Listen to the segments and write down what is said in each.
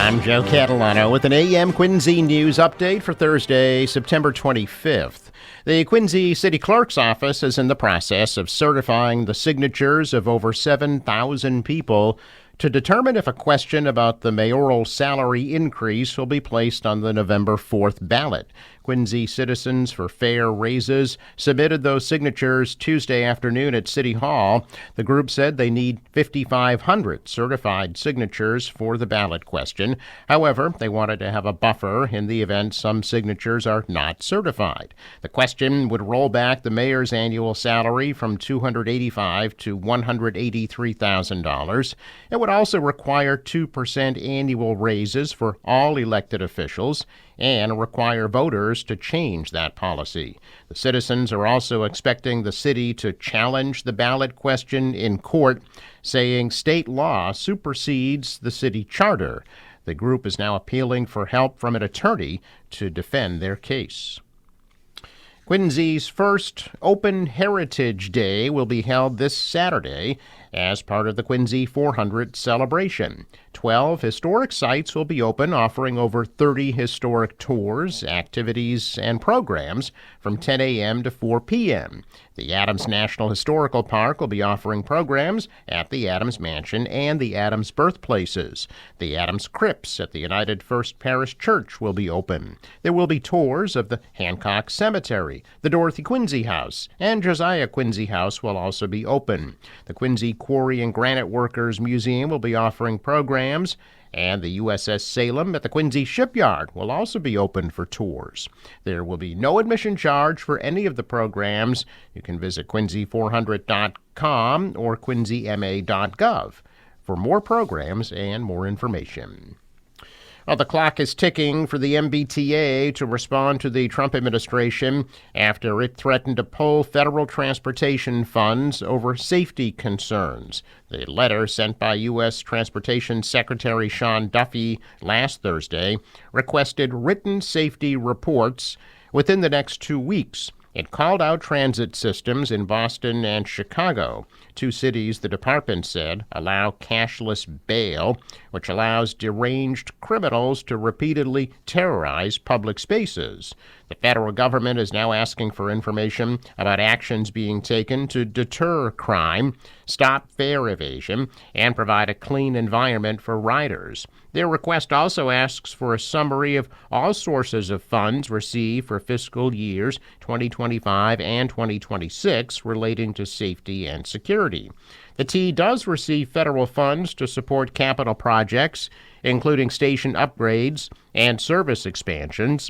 I'm Joe Catalano with an AM Quincy News update for Thursday, September 25th. The Quincy City Clerk's office is in the process of certifying the signatures of over 7,000 people to determine if a question about the mayoral salary increase will be placed on the November 4th ballot. Quincy Citizens for Fair Raises submitted those signatures Tuesday afternoon at City Hall. The group said they need 5,500 certified signatures for the ballot question. However, they wanted to have a buffer in the event some signatures are not certified. The question would roll back the mayor's annual salary from $285,000 to $183,000. It would also require 2% annual raises for all elected officials and require voters to change that policy. The citizens are also expecting the city to challenge the ballot question in court, saying state law supersedes the city charter. The group is now appealing for help from an attorney to defend their case. Quincy's first Open Heritage Day will be held this Saturday as part of the Quincy 400 celebration. 12 historic sites will be open, offering over 30 historic tours, activities, and programs from 10 a.m. to 4 p.m. The Adams National Historical Park will be offering programs at the Adams Mansion and the Adams Birthplaces. The Adams Crypts at the United First Parish Church will be open. There will be tours of the Hancock Cemetery. The Dorothy Quincy House and Josiah Quincy House will also be open. The Quincy Quarry and Granite Workers Museum will be offering programs, and the USS Salem at the Quincy Shipyard will also be open for tours. There will be no admission charge for any of the programs. You can visit quincy400.com or quincyma.gov for more programs and more information. Well, the clock is ticking for the MBTA to respond to the Trump administration after it threatened to pull federal transportation funds over safety concerns. The letter sent by U.S. Transportation Secretary Sean Duffy last Thursday requested written safety reports within the next 2 weeks. It called out transit systems in Boston and Chicago, two cities the department said allow cashless bail, which allows deranged criminals to repeatedly terrorize public spaces. The federal government is now asking for information about actions being taken to deter crime, stop fare evasion, and provide a clean environment for riders. Their request also asks for a summary of all sources of funds received for fiscal years 2025 and 2026 relating to safety and security. The T does receive federal funds to support capital projects, including station upgrades and service expansions.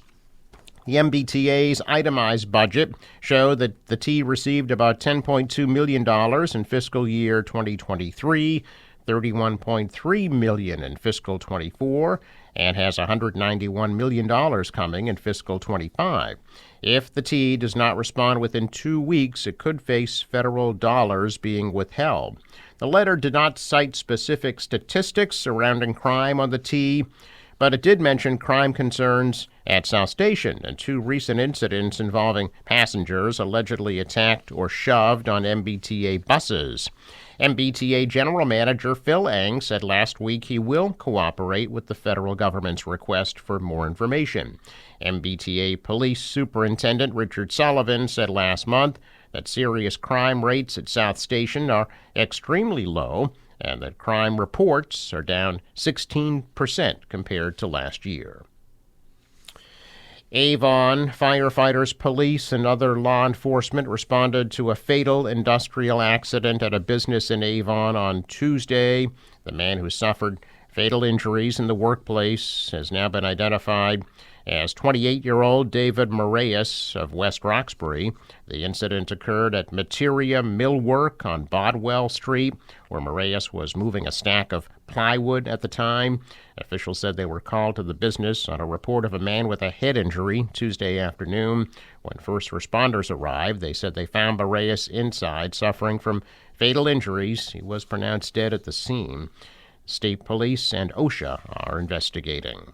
The MBTA's itemized budget showed that the T received about $10.2 million in fiscal year 2023, $31.3 million in fiscal 24, and has $191 million coming in fiscal 25. If the T does not respond within 2 weeks, it could face federal dollars being withheld. The letter did not cite specific statistics surrounding crime on the T, but it did mention crime concerns at South Station and 2 recent incidents involving passengers allegedly attacked or shoved on MBTA buses. MBTA General Manager Phil Eng said last week he will cooperate with the federal government's request for more information. MBTA Police Superintendent Richard Sullivan said last month that serious crime rates at South Station are extremely low and that crime reports are down 16% compared to last year. Avon firefighters, police, and other law enforcement responded to a fatal industrial accident at a business in Avon on Tuesday. The man who suffered fatal injuries in the workplace has now been identified as 28-year-old David Moraes of West Roxbury. The incident occurred at Materia Millwork on Bodwell Street, where Moraes was moving a stack of plywood at the time. Officials said they were called to the business on a report of a man with a head injury Tuesday afternoon. When first responders arrived, they said they found Moraes inside, suffering from fatal injuries. He was pronounced dead at the scene. State police and OSHA are investigating.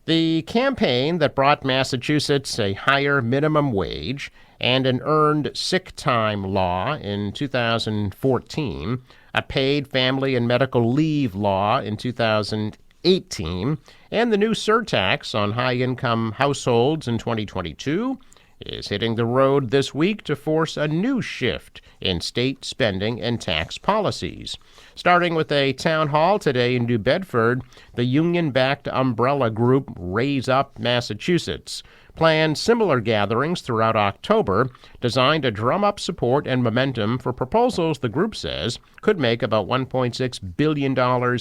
The campaign that brought Massachusetts a higher minimum wage and an earned sick time law in 2014, a paid family and medical leave law in 2018, 2018. And the new surtax on high-income households in 2022 is hitting the road this week to force a new shift in state spending and tax policies. Starting with a town hall today in New Bedford, the union-backed umbrella group Raise Up Massachusetts planned similar gatherings throughout October designed to drum up support and momentum for proposals the group says could make about $1.6 billion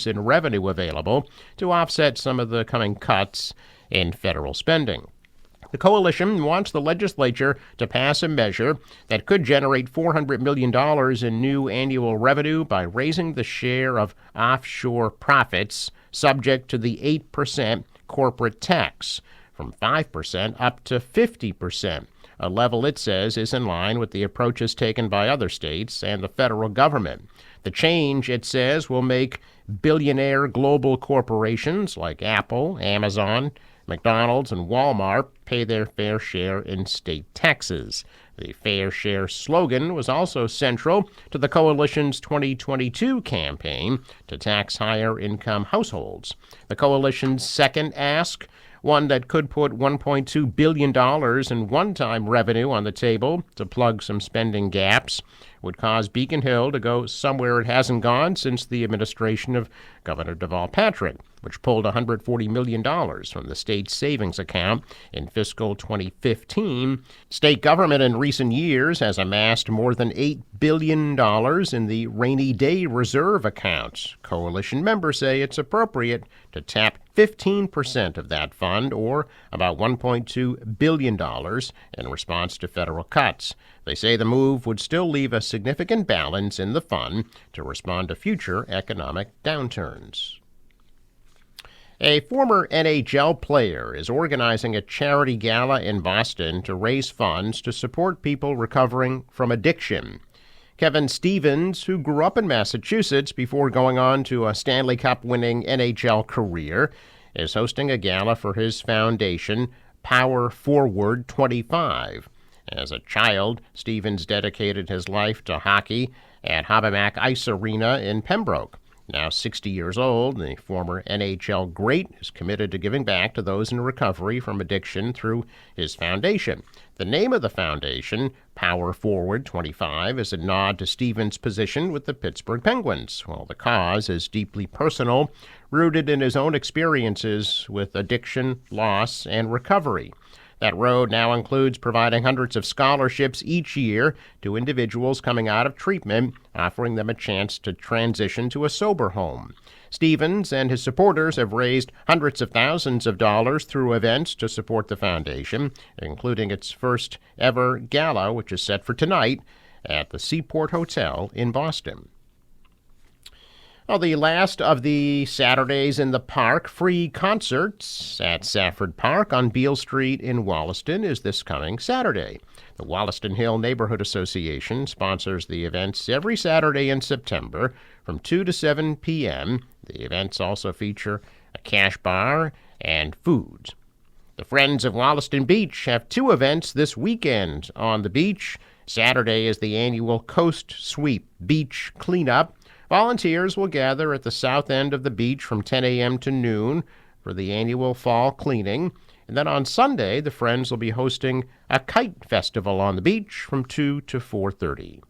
in revenue available to offset some of the coming cuts in federal spending. The coalition wants the legislature to pass a measure that could generate $400 million in new annual revenue by raising the share of offshore profits subject to the 8% corporate tax from 5% up to 50%, a level it says is in line with the approaches taken by other states and the federal government. The change, it says, will make billionaire global corporations like Apple, Amazon, McDonald's, and Walmart pay their fair share in state taxes. The Fair Share slogan was also central to the coalition's 2022 campaign to tax higher-income households. The coalition's second ask, one that could put $1.2 billion in one-time revenue on the table to plug some spending gaps, would cause Beacon Hill to go somewhere it hasn't gone since the administration of Governor Deval Patrick, which pulled $140 million from the state's savings account in fiscal 2015. State government in recent years has amassed more than $8 billion in the rainy day reserve account. Coalition members say it's appropriate to tap 15% of that fund, or about $1.2 billion, in response to federal cuts. They say the move would still leave a significant balance in the fund to respond to future economic downturns. A former NHL player is organizing a charity gala in Boston to raise funds to support people recovering from addiction. Kevin Stevens, who grew up in Massachusetts before going on to a Stanley Cup-winning NHL career, is hosting a gala for his foundation, Power Forward 25. As a child, Stevens dedicated his life to hockey at Hobbemack Ice Arena in Pembroke. Now 60 years old, the former NHL great is committed to giving back to those in recovery from addiction through his foundation. The name of the foundation, Power Forward 25, is a nod to Stevens' position with the Pittsburgh Penguins, while the cause is deeply personal, rooted in his own experiences with addiction, loss, and recovery. That road now includes providing hundreds of scholarships each year to individuals coming out of treatment, offering them a chance to transition to a sober home. Stevens and his supporters have raised hundreds of thousands of dollars through events to support the foundation, including its first ever gala, which is set for tonight at the Seaport Hotel in Boston. Well, the last of the Saturdays in the Park free concerts at Safford Park on Beale Street in Wollaston is this coming Saturday. The Wollaston Hill Neighborhood Association sponsors the events every Saturday in September from 2 to 7 p.m. The events also feature a cash bar and foods. The Friends of Wollaston Beach have two events this weekend on the beach. Saturday is the annual Coast Sweep Beach Cleanup. Volunteers will gather at the south end of the beach from 10 a.m. to noon for the annual fall cleaning. And then on Sunday, the Friends will be hosting a kite festival on the beach from 2 to 4:30.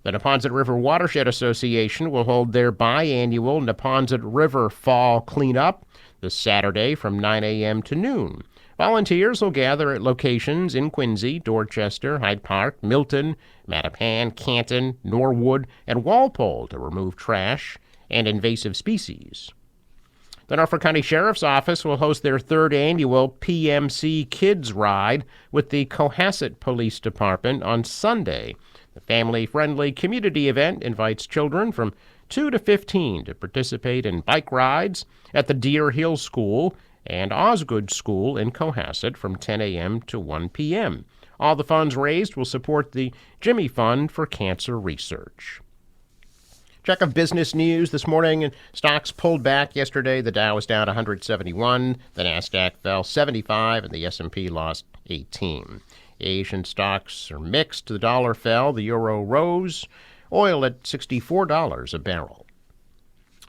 The Neponset River Watershed Association will hold their biannual Neponset River Fall Cleanup this Saturday from 9 a.m. to noon. Volunteers will gather at locations in Quincy, Dorchester, Hyde Park, Milton, Mattapan, Canton, Norwood, and Walpole to remove trash and invasive species. The Norfolk County Sheriff's Office will host their third annual PMC Kids Ride with the Cohasset Police Department on Sunday. The family-friendly community event invites children from 2 to 15 to participate in bike rides at the Deer Hill School and Osgood School in Cohasset from 10 a.m. to 1 p.m. All the funds raised will support the Jimmy Fund for Cancer Research. Check of business news this morning. Stocks pulled back yesterday. The Dow was down 171. The Nasdaq fell 75, and the S&P lost 18. Asian stocks are mixed. The dollar fell. The euro rose. Oil at $64 a barrel.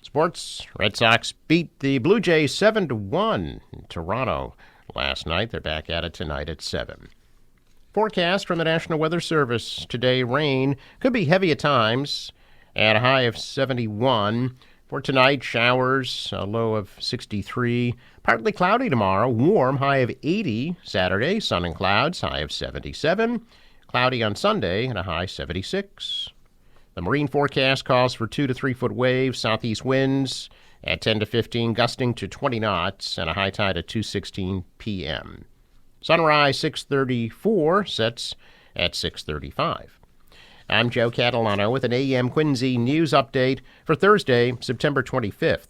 Sports, Red Sox beat the Blue Jays 7-1 in Toronto last night. They're back at it tonight at 7. Forecast from the National Weather Service today: rain could be heavy at times at a high of 71. For tonight, showers, a low of 63. Partly cloudy tomorrow, warm, high of 80. Saturday, sun and clouds, high of 77. Cloudy on Sunday and a high 76. The marine forecast calls for 2 to 3 foot waves, southeast winds at 10 to 15, gusting to 20 knots, and a high tide at 2:16 p.m. Sunrise 6:34, sets at 6:35. I'm Joe Catalano with an AM Quincy news update for Thursday, September 25th.